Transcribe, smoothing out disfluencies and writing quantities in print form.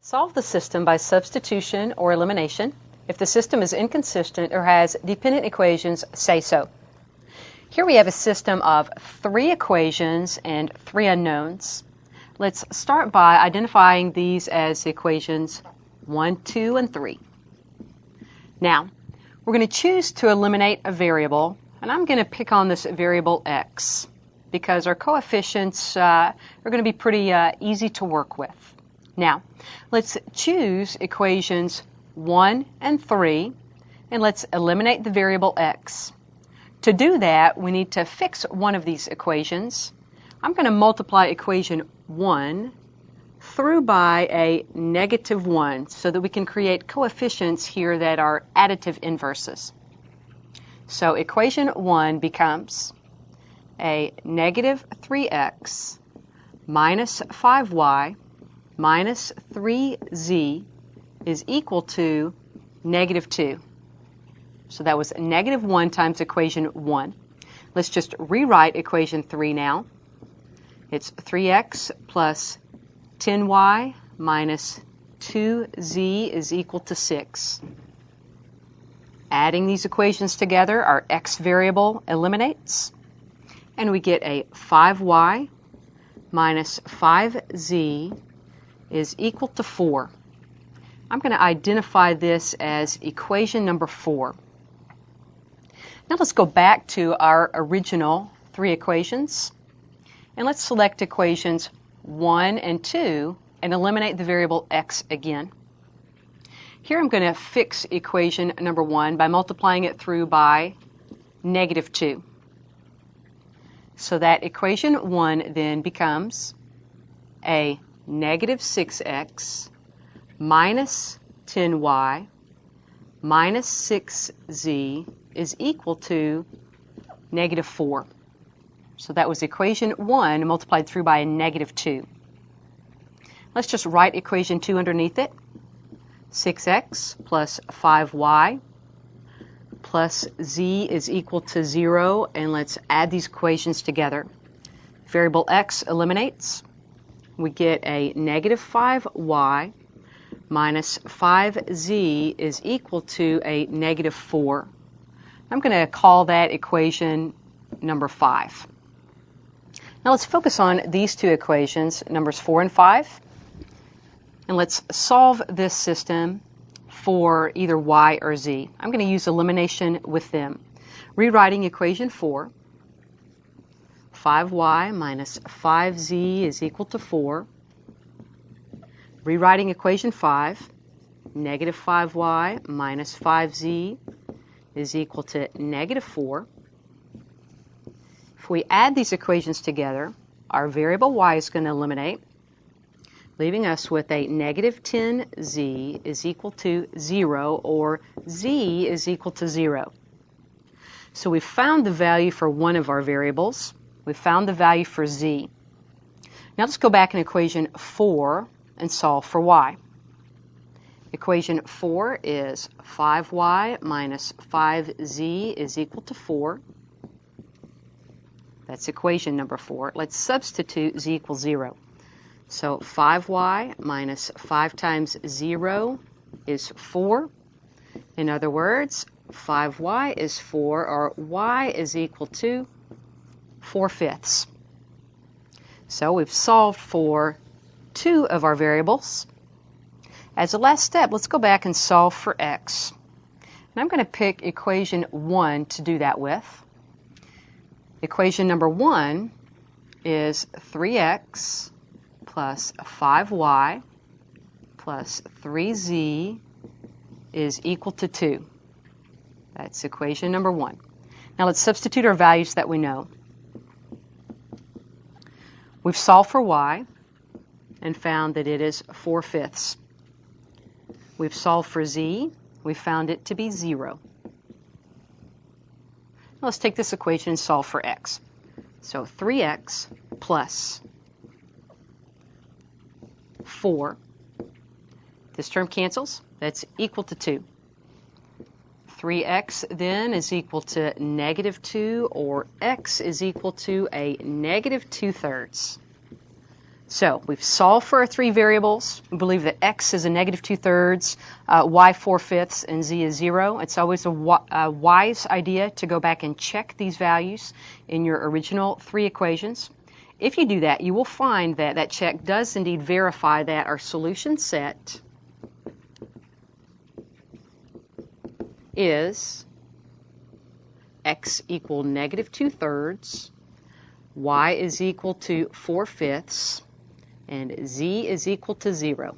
Solve the system by substitution or elimination. If the system is inconsistent or has dependent equations, say so. Here we have a system of 3 equations and 3 unknowns. Let's start by identifying these as equations 1, 2, and 3. Now, we're going to choose to eliminate a variable, and I'm going to pick on this variable x because our coefficients are going to be pretty easy to work with. Now, let's choose equations 1 and 3, and let's eliminate the variable x. To do that, we need to fix one of these equations. I'm going to multiply equation 1 through by a negative 1 so that we can create coefficients here that are additive inverses. So equation 1 becomes a negative 3x minus 5y minus 3z is equal to negative 2. So that was negative 1 times equation 1. Let's just rewrite equation 3 now. It's 3x plus 10y minus 2z is equal to 6. Adding these equations together, our x variable eliminates, and we get a 5y minus 5z is equal to 4. I'm going to identify this as equation number 4. Now let's go back to our original 3 equations, and let's select equations 1 and 2 and eliminate the variable x again. Here I'm going to fix equation number 1 by multiplying it through by negative 2. So that equation 1 then becomes a negative 6x minus 10y minus 6z is equal to negative 4. So that was equation 1 multiplied through by a negative 2. Let's just write equation 2 underneath it. 6x plus 5y plus z is equal to 0, and let's add these equations together. Variable x eliminates. We get a negative 5y minus 5z is equal to a negative 4. I'm going to call that equation number 5. Now let's focus on these 2 equations, numbers 4 and 5, and let's solve this system for either y or z. I'm going to use elimination with them. Rewriting equation 4, 5y minus 5z is equal to 4. Rewriting equation 5, negative 5y minus 5z is equal to negative 4. If we add these equations together, our variable y is going to eliminate, leaving us with a negative 10z is equal to 0, or z is equal to 0. So we found the value for one of our variables. We found the value for z. Now let's go back in equation 4 and solve for y. Equation 4 is 5y minus 5z is equal to 4. That's equation number 4. Let's substitute z equals 0. So 5y minus 5 times 0 is 4. In other words, 5y is 4, or y is equal to 4/5. So we've solved for 2 of our variables. As a last step, let's go back and solve for x. And I'm going to pick equation 1 to do that with. Equation number 1 is 3x plus 5y plus 3z is equal to 2. That's equation number 1. Now let's substitute our values that we know. We've solved for y and found that it is 4/5. We've solved for z. We found it to be 0. Now let's take this equation and solve for x. So 3x plus 4. This term cancels. That's equal to 2. 3x then is equal to negative 2, or x is equal to a negative 2/3. So we've solved for our three variables. We believe that x is a negative 2/3, y 4/5, and z is 0. It's always a wise idea to go back and check these values in your original three equations. If you do that, you will find that that check does indeed verify that our solution set is x equal negative 2/3, y is equal to 4/5, and z is equal to 0.